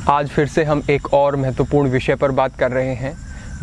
आज फिर से हम एक और महत्वपूर्ण विषय पर बात कर रहे हैं,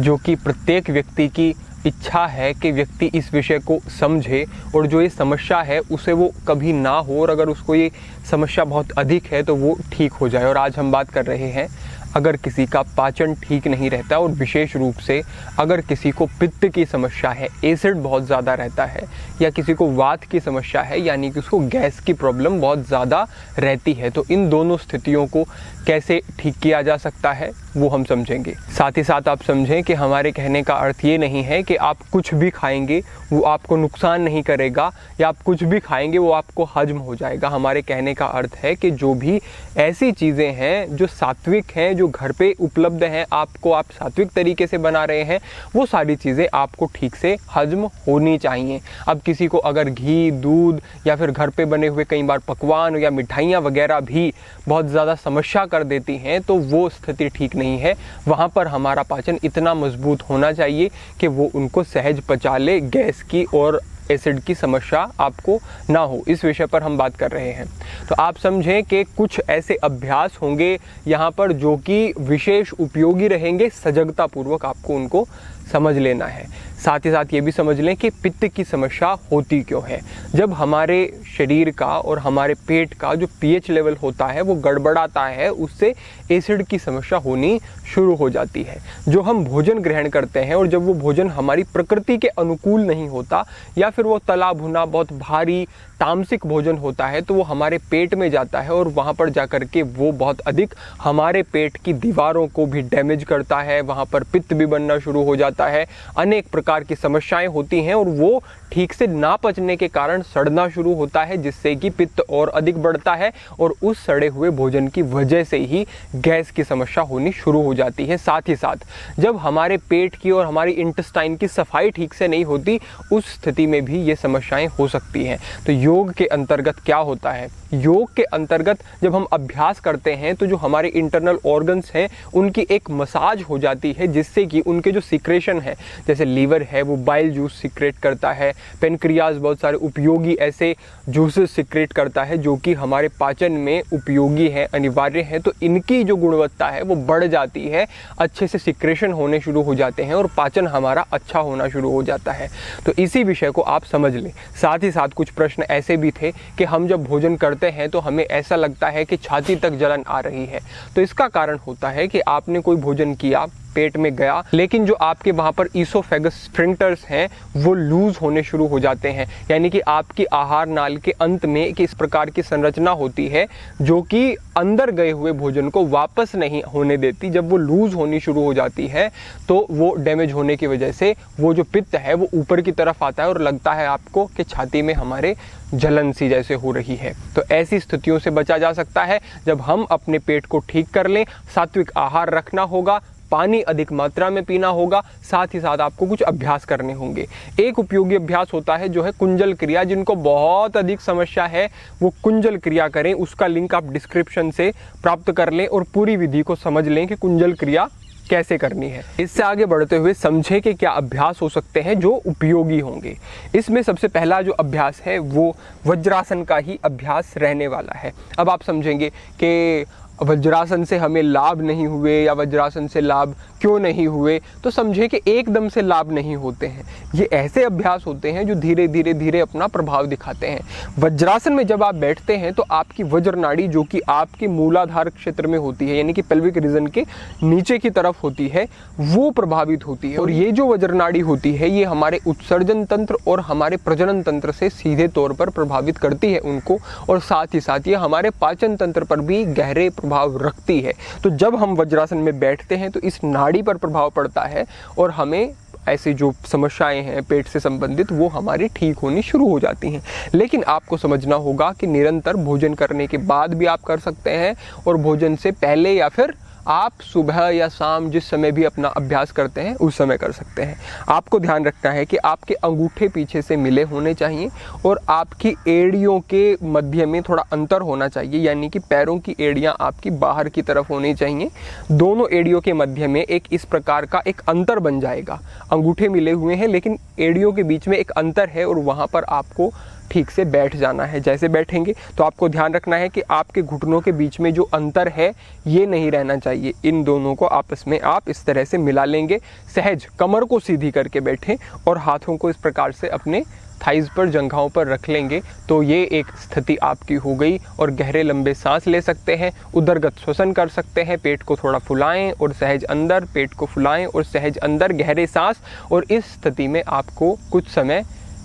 जो कि प्रत्येक व्यक्ति की इच्छा है कि व्यक्ति इस विषय को समझे और जो ये समस्या है उसे वो कभी ना हो, और अगर उसको ये समस्या बहुत अधिक है तो वो ठीक हो जाए। और आज हम बात कर रहे हैं, अगर किसी का पाचन ठीक नहीं रहता और विशेष रूप से अगर किसी को पित्त की समस्या है, एसिड बहुत ज़्यादा रहता है, या किसी को वात की समस्या है यानी कि उसको गैस की प्रॉब्लम बहुत ज़्यादा रहती है, तो इन दोनों स्थितियों को कैसे ठीक किया जा सकता है वो हम समझेंगे। साथ ही साथ आप समझें कि हमारे कहने का अर्थ ये नहीं है कि आप कुछ भी खाएंगे वो आपको नुकसान नहीं करेगा, या आप कुछ भी खाएंगे वो आपको हजम हो जाएगा। हमारे कहने का अर्थ है कि जो भी ऐसी चीज़ें हैं जो सात्विक हैं, जो घर पे उपलब्ध हैं, आपको आप सात्विक तरीके से बना रहे हैं, वो सारी चीज़ें आपको ठीक से हजम होनी चाहिए। अब किसी को अगर घी, दूध या फिर घर पे बने हुए कई बार पकवान या मिठाइयाँ वगैरह भी बहुत ज़्यादा समस्या कर देती हैं, तो वो स्थिति ठीक नहीं है। वहाँ पर हमारा पाचन इतना मजबूत होना चाहिए कि वो उनको सहज पचा ले, गैस की और एसिड की समस्या आपको ना हो। इस विषय पर हम बात कर रहे हैं। तो आप समझें कि कुछ ऐसे अभ्यास होंगे यहाँ पर जो कि विशेष उपयोगी रहेंगे, सजगता पूर्वक आपको उनको समझ लेना है। साथ ही साथ ये भी समझ लें कि पित्त की समस्या होती क्यों है। जब हमारे शरीर का और हमारे पेट का जो पीएच लेवल होता है वो गड़बड़ाता है, उससे एसिड की समस्या होनी शुरू हो जाती है। जो हम भोजन ग्रहण करते हैं और जब वो भोजन हमारी प्रकृति के अनुकूल नहीं होता, या फिर वो तला भुना बहुत भारी तामसिक भोजन होता है, तो वो हमारे पेट में जाता है और वहाँ पर जाकर के वो बहुत अधिक हमारे पेट की दीवारों को भी डैमेज करता है। वहाँ पर पित्त भी बनना शुरू हो जाता है, अनेक प्रकार की समस्याएं होती हैं, और वो ठीक से ना पचने के कारण सड़ना शुरू होता है, जिससे कि पित्त और अधिक बढ़ता है, और उस सड़े हुए भोजन की वजह से ही गैस की समस्या होनी शुरू हो जाती है। साथ ही साथ जब हमारे पेट की और हमारी इंटेस्टाइन की सफाई ठीक से नहीं होती, उस स्थिति में भी ये समस्याएं हो सकती हैं। तो योग के अंतर्गत क्या होता है? योग के अंतर्गत जब हम अभ्यास करते हैं तो जो हमारे इंटरनल ऑर्गन्स हैं उनकी एक मसाज हो जाती है, जिससे कि उनके जो सिक्रेशन है, जैसे लीवर है वो बाइल जूस सिक्रेट करता है, पेनक्रियाज बहुत सारे उपयोगी ऐसे जूसेस सिक्रेट करता है जो कि हमारे पाचन में उपयोगी है, अनिवार्य है। तो इनकी जो गुणवत्ता है वो बढ़ जाती है, अच्छे से सिक्रेशन होने शुरू हो जाते हैं और पाचन हमारा अच्छा होना शुरू हो जाता है। तो इसी विषय को आप समझ लें। साथ ही साथ कुछ प्रश्न ऐसे भी थे कि हम जब भोजन करते हैं तो हमें ऐसा लगता है कि छाती तक जलन आ रही है। तो इसका कारण होता है कि आपने कोई भोजन किया, पेट में गया, लेकिन जो आपके वहाँ पर ईसोफेगस स्फिंक्टर्स हैं वो लूज होने शुरू हो जाते हैं, यानी कि आपकी आहार नाल के अंत में एक इस प्रकार की संरचना होती है जो कि अंदर गए हुए भोजन को वापस नहीं होने देती। जब वो लूज होनी शुरू हो जाती है तो वो डैमेज होने की वजह से वो जो पित्त है वो ऊपर की तरफ आता है और लगता है आपको कि छाती में हमारे जलन सी जैसे हो रही है। तो ऐसी स्थितियों से बचा जा सकता है जब हम अपने पेट को ठीक कर लें। सात्विक आहार रखना होगा, पानी अधिक मात्रा में पीना होगा, साथ ही साथ आपको कुछ अभ्यास करने होंगे। एक उपयोगी अभ्यास होता है जो है कुंजल क्रिया। जिनको बहुत अधिक समस्या है वो कुंजल क्रिया करें, उसका लिंक आप डिस्क्रिप्शन से प्राप्त कर लें और पूरी विधि को समझ लें कि कुंजल क्रिया कैसे करनी है। इससे आगे बढ़ते हुए समझें कि क्या अभ्यास हो सकते हैं जो उपयोगी होंगे। इसमें सबसे पहला जो अभ्यास है वो वज्रासन का ही अभ्यास रहने वाला है। अब आप समझेंगे कि वज्रासन से हमें लाभ नहीं हुए या वज्रासन से लाभ क्यों नहीं हुए, तो समझे कि एकदम से लाभ नहीं होते हैं। ये ऐसे अभ्यास होते हैं जो धीरे धीरे धीरे अपना प्रभाव दिखाते हैं। वज्रासन में जब आप बैठते हैं तो आपकी वज्र नाड़ी जो कि आपके मूलाधार क्षेत्र में होती है, यानी कि पेल्विक रीजन के नीचे की तरफ होती है, वो प्रभावित होती है। और ये जो वज्र नाड़ी होती है ये हमारे उत्सर्जन तंत्र और हमारे प्रजनन तंत्र से सीधे तौर पर प्रभावित करती है उनको, और साथ ही साथ ये हमारे पाचन तंत्र पर भी गहरे प्रभाव रखती है। तो जब हम वज्रासन में बैठते हैं तो इस नाड़ी पर प्रभाव पड़ता है और हमें ऐसी जो समस्याएं हैं पेट से संबंधित वो हमारी ठीक होनी शुरू हो जाती हैं। लेकिन आपको समझना होगा कि निरंतर भोजन करने के बाद भी आप कर सकते हैं, और भोजन से पहले या फिर आप सुबह या शाम जिस समय भी अपना अभ्यास करते हैं उस समय कर सकते हैं। आपको ध्यान रखना है कि आपके अंगूठे पीछे से मिले होने चाहिए और आपकी एड़ियों के मध्य में थोड़ा अंतर होना चाहिए, यानी कि पैरों की एड़ियां आपकी बाहर की तरफ होनी चाहिए। दोनों एड़ियों के मध्य में एक इस प्रकार का एक अंतर बन जाएगा। अंगूठे मिले हुए हैं लेकिन एड़ियों के बीच में एक अंतर है और वहाँ पर आपको ठीक से बैठ जाना है। जैसे बैठेंगे तो आपको ध्यान रखना है कि आपके घुटनों के बीच में जो अंतर है ये नहीं रहना चाहिए। इन दोनों को आपस में आप इस तरह से मिला लेंगे। सहज कमर को सीधी करके बैठें और हाथों को इस प्रकार से अपने थाइज़ पर, जंघाओं पर रख लेंगे। तो ये एक स्थिति आपकी हो गई और गहरे लंबे सांस ले सकते हैं, उदरगत श्वसन कर सकते हैं। पेट को थोड़ा फुलाएं और सहज अंदर, पेट को फुलाएं और सहज अंदर, गहरे सांस। और इस स्थिति में आपको कुछ समय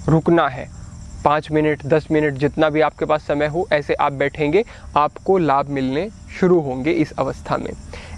रुकना है, 5 मिनट 10 मिनट जितना भी आपके पास समय हो, ऐसे आप बैठेंगे, आपको लाभ मिलने शुरू होंगे इस अवस्था में।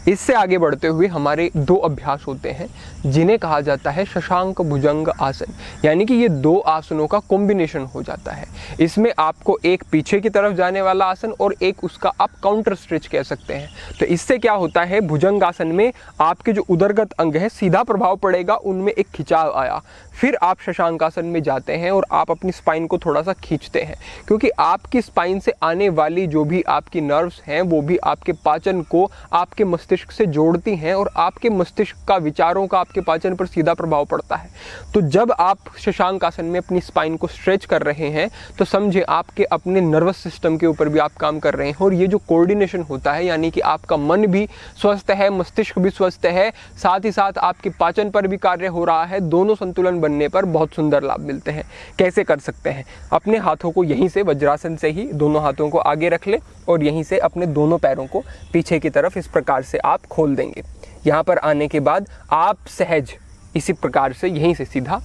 इससे आगे बढ़ते हुए हमारे 2 अभ्यास होते हैं जिन्हें कहा जाता है शशांक भुजंग आसन, यानी कि ये 2 आसनों का कॉम्बिनेशन हो जाता है। इसमें आपको एक पीछे की तरफ जाने वाला आसन और एक उसका आप काउंटर स्ट्रेच कह सकते हैं। तो इससे क्या होता है, भुजंग आसन में आपके जो उदरगत अंग है सीधा प्रभाव पड़ेगा, उनमें एक खिंचाव आया। फिर आप शशांक आसन में जाते हैं और आप अपनी स्पाइन को थोड़ा सा खींचते हैं, क्योंकि आपकी स्पाइन से आने वाली जो भी आपकी नर्व्स हैं वो भी आपके पाचन को आपके मस्तिष्क से जोड़ती हैं और आपके मस्तिष्क का, विचारों का आपके पाचन पर सीधा प्रभाव पड़ता है। तो जब आप शशांक आसन में अपनी स्पाइन को स्ट्रेच कर रहे हैं तो समझे आपके अपने नर्वस सिस्टम के ऊपर भी आप काम कर रहे हैं। और ये जो कोऑर्डिनेशन होता है, यानी कि आपका मन भी स्वस्थ है, मस्तिष्क भी स्वस्थ है, साथ ही साथ आपके पाचन पर भी कार्य हो रहा है। दोनों संतुलन बनने पर बहुत सुंदर लाभ मिलते हैं। कैसे कर सकते हैं, अपने हाथों को यहीं से वज्रासन से ही दोनों हाथों को आगे रख ले और यहीं से अपने दोनों पैरों को पीछे की तरफ इस प्रकार से आप खोल देंगे। यहाँ पर आने के बाद आप सहज इसी प्रकार से यहीं से सीधा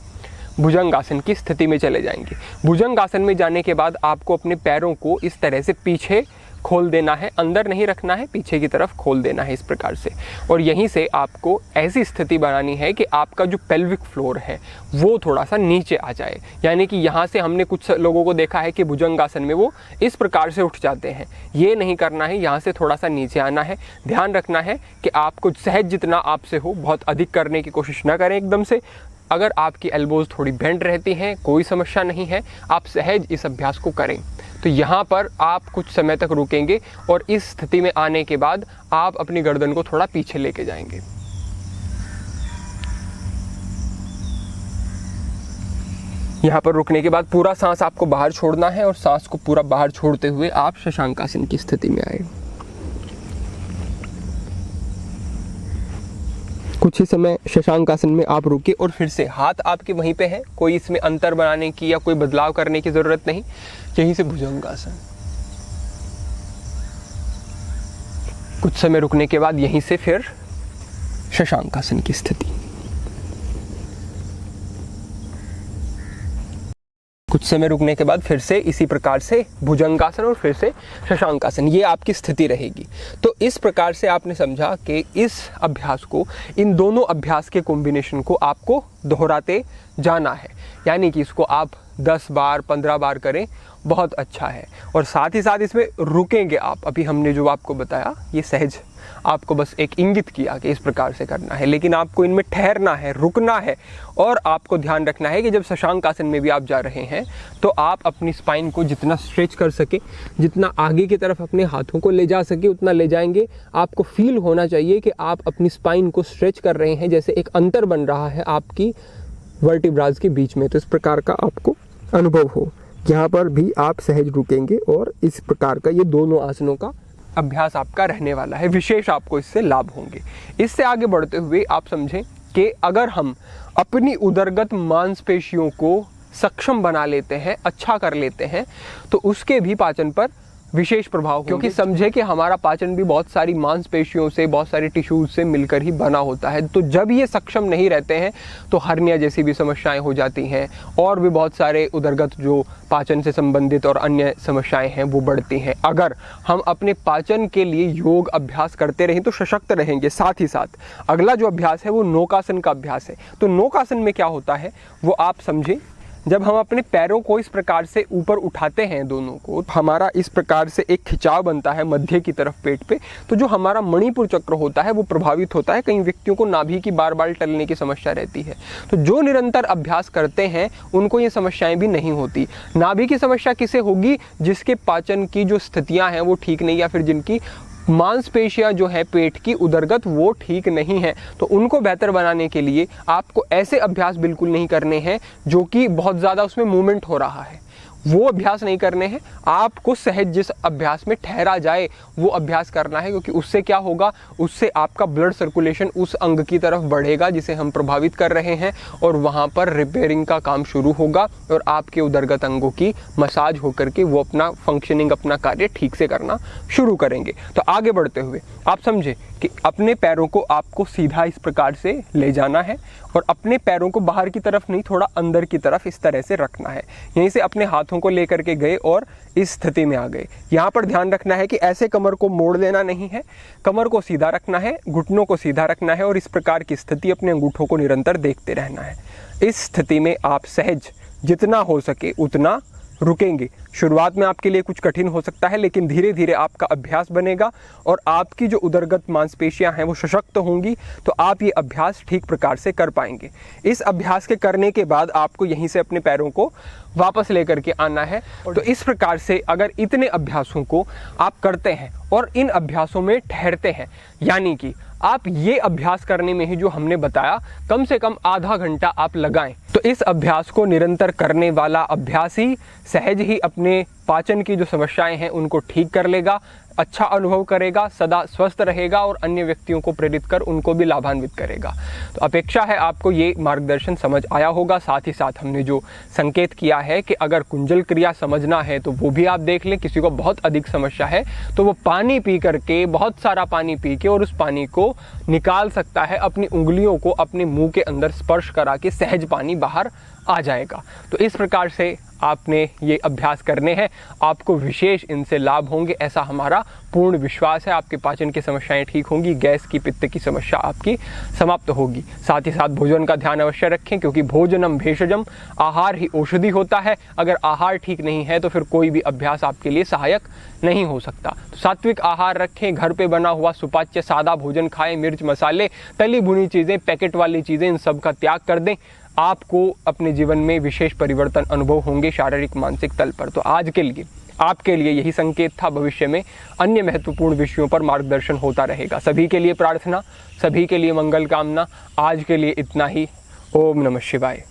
भुजंगासन की स्थिति में चले जाएंगे। भुजंगासन में जाने के बाद आपको अपने पैरों को इस तरह से पीछे खोल देना है, अंदर नहीं रखना है, पीछे की तरफ खोल देना है इस प्रकार से। और यहीं से आपको ऐसी स्थिति बनानी है कि आपका जो पेल्विक फ्लोर है वो थोड़ा सा नीचे आ जाए, यानी कि यहाँ से हमने कुछ लोगों को देखा है कि भुजंगासन में वो इस प्रकार से उठ जाते हैं। ये नहीं करना है, यहाँ से थोड़ा सा नीचे आना है। ध्यान रखना है कि आपको सहज जितना आपसे हो बहुत अधिक करने की कोशिश ना करें एकदम से। अगर आपकी एल्बोज थोड़ी बेंड रहती हैं कोई समस्या नहीं है, आप सहज इस अभ्यास को करें। तो यहाँ पर आप कुछ समय तक रुकेंगे और इस स्थिति में आने के बाद आप अपनी गर्दन को थोड़ा पीछे लेके जाएंगे। यहाँ पर रुकने के बाद पूरा सांस आपको बाहर छोड़ना है और सांस को पूरा बाहर छोड़ते हुए आप शशांकासन की स्थिति में आए। कुछ ही समय शशांकासन में आप रुके और फिर से हाथ आपके वहीं पे है, कोई इसमें अंतर बनाने की या कोई बदलाव करने की ज़रूरत नहीं। यहीं से भुजंगासन। कुछ समय रुकने के बाद यहीं से फिर शशांकासन की स्थिति। कुछ समय रुकने के बाद फिर से इसी प्रकार से भुजंगासन और फिर से शशांकासन, ये आपकी स्थिति रहेगी। तो इस प्रकार से आपने समझा कि इस अभ्यास को, इन दोनों अभ्यास के कॉम्बिनेशन को आपको दोहराते जाना है, यानी कि इसको आप 10 बार 15 बार करें, बहुत अच्छा है। और साथ ही साथ इसमें रुकेंगे आप। अभी हमने जो आपको बताया ये सहज आपको बस एक इंगित किया कि इस प्रकार से करना है, लेकिन आपको इनमें ठहरना है, रुकना है। और आपको ध्यान रखना है कि जब शशांकासन में भी आप जा रहे हैं तो आप अपनी स्पाइन को जितना स्ट्रेच कर सके, जितना आगे की तरफ अपने हाथों को ले जा सके उतना ले जाएंगे। आपको फील होना चाहिए कि आप अपनी स्पाइन को स्ट्रेच कर रहे हैं, जैसे एक अंतर बन रहा है आपकी वर्टिब्राज के बीच में। तो इस प्रकार का आपको अनुभव हो। यहाँ पर भी आप सहज रुकेंगे और इस प्रकार का ये दोनों आसनों का अभ्यास आपका रहने वाला है। विशेष आपको इससे लाभ होंगे। इससे आगे बढ़ते हुए आप समझें कि अगर हम अपनी उदरगत मांसपेशियों को सक्षम बना लेते हैं, अच्छा कर लेते हैं, तो उसके भी पाचन पर विशेष प्रभाव होंगे। क्योंकि समझे कि हमारा पाचन भी बहुत सारी मांसपेशियों से, बहुत सारी टिश्यूज से मिलकर ही बना होता है। तो जब ये सक्षम नहीं रहते हैं तो हर्निया जैसी भी समस्याएं हो जाती हैं और भी बहुत सारे उदरगत जो पाचन से संबंधित और अन्य समस्याएं हैं वो बढ़ती हैं। अगर हम अपने पाचन के लिए योग अभ्यास करते रहें तो सशक्त रहेंगे। साथ ही साथ अगला जो अभ्यास है वो नौकासन का अभ्यास है। तो नौकासन में क्या होता है वो आप समझें। जब हम अपने पैरों को इस प्रकार से ऊपर उठाते हैं दोनों को, हमारा इस प्रकार से एक खिंचाव बनता है मध्य की तरफ पेट पे। तो जो हमारा मणिपुर चक्र होता है वो प्रभावित होता है। कई व्यक्तियों को नाभि की बार बार टलने की समस्या रहती है। तो जो निरंतर अभ्यास करते हैं उनको ये समस्याएं भी नहीं होती। नाभि की समस्या किसे होगी? जिसके पाचन की जो स्थितियाँ हैं वो ठीक नहीं, या फिर जिनकी मांसपेशियां जो है पेट की उदरगत वो ठीक नहीं है। तो उनको बेहतर बनाने के लिए आपको ऐसे अभ्यास बिल्कुल नहीं करने हैं जो कि बहुत ज़्यादा उसमें मूवमेंट हो रहा है। वो अभ्यास नहीं करने हैं, आपको सहज जिस अभ्यास में ठहरा जाए वो अभ्यास करना है, क्योंकि उससे क्या होगा, उससे आपका ब्लड सर्कुलेशन उस अंग की तरफ बढ़ेगा जिसे हम प्रभावित कर रहे हैं और वहाँ पर रिपेयरिंग का काम शुरू होगा और आपके उदरगत अंगों की मसाज होकर के वो अपना फंक्शनिंग, अपना कार्य ठीक से करना शुरू करेंगे। तो आगे बढ़ते हुए आप समझे कि अपने पैरों को आपको सीधा इस प्रकार से ले जाना है और अपने पैरों को बाहर की तरफ नहीं, थोड़ा अंदर की तरफ इस तरह से रखना है। यहीं से अपने हाथों को लेकर के गए और इस स्थिति में आ गए। यहाँ पर ध्यान रखना है कि ऐसे कमर को मोड़ लेना नहीं है, कमर को सीधा रखना है, घुटनों को सीधा रखना है और इस प्रकार की स्थिति अपने अंगूठों को निरंतर देखते रहना है। इस स्थिति में आप सहज जितना हो सके उतना रुकेंगे। शुरुआत में आपके लिए कुछ कठिन हो सकता है, लेकिन धीरे धीरे आपका अभ्यास बनेगा और आपकी जो उदरगत मांसपेशियां हैं वो सशक्त होंगी, तो आप ये अभ्यास ठीक प्रकार से कर पाएंगे। इस अभ्यास के करने के बाद आपको यहीं से अपने पैरों को वापस लेकर के आना है। तो इस प्रकार से अगर इतने अभ्यासों को आप करते हैं और इन अभ्यासों में ठहरते हैं, यानी कि आप ये अभ्यास करने में ही जो हमने बताया कम से कम आधा घंटा आप लगाएं, तो इस अभ्यास को निरंतर करने वाला अभ्यासी सहज ही अपने पाचन की जो समस्याएं हैं उनको ठीक कर लेगा, अच्छा अनुभव करेगा, सदा स्वस्थ रहेगा और अन्य व्यक्तियों को प्रेरित कर उनको भी लाभान्वित करेगा। तो अपेक्षा है आपको ये मार्गदर्शन समझ आया होगा। साथ ही साथ हमने जो संकेत किया है कि अगर कुंजल क्रिया समझना है तो वो भी आप देख लें। किसी को बहुत अधिक समस्या है तो वो पानी पी करके, बहुत सारा पानी पी के और उस पानी को निकाल सकता है, अपनी उंगलियों को अपने मुंह के अंदर स्पर्श करा के सहज पानी बाहर आ जाएगा। तो इस प्रकार से आपने ये अभ्यास करने हैं, आपको विशेष इनसे लाभ होंगे, ऐसा हमारा पूर्ण विश्वास है। आपके पाचन की समस्याएं ठीक होंगी, गैस की, पित्त की समस्या आपकी समाप्त होगी। साथ ही साथ भोजन का ध्यान अवश्य रखें, क्योंकि भोजनम भेषजम, आहार ही औषधि होता है। अगर आहार ठीक नहीं है तो फिर कोई भी अभ्यास आपके लिए सहायक नहीं हो सकता। तो सात्विक आहार रखें, घर पे बना हुआ सुपाच्य सादा भोजन खाएं, मिर्च मसाले, तली भुनी चीज़ें, पैकेट वाली चीज़ें, इन सब का त्याग कर दें। आपको अपने जीवन में विशेष परिवर्तन अनुभव होंगे शारीरिक मानसिक तल पर। तो आज के लिए आपके लिए यही संकेत था। भविष्य में अन्य महत्वपूर्ण विषयों पर मार्गदर्शन होता रहेगा। सभी के लिए प्रार्थना, सभी के लिए मंगल कामना। आज के लिए इतना ही। ओम नमः शिवाय।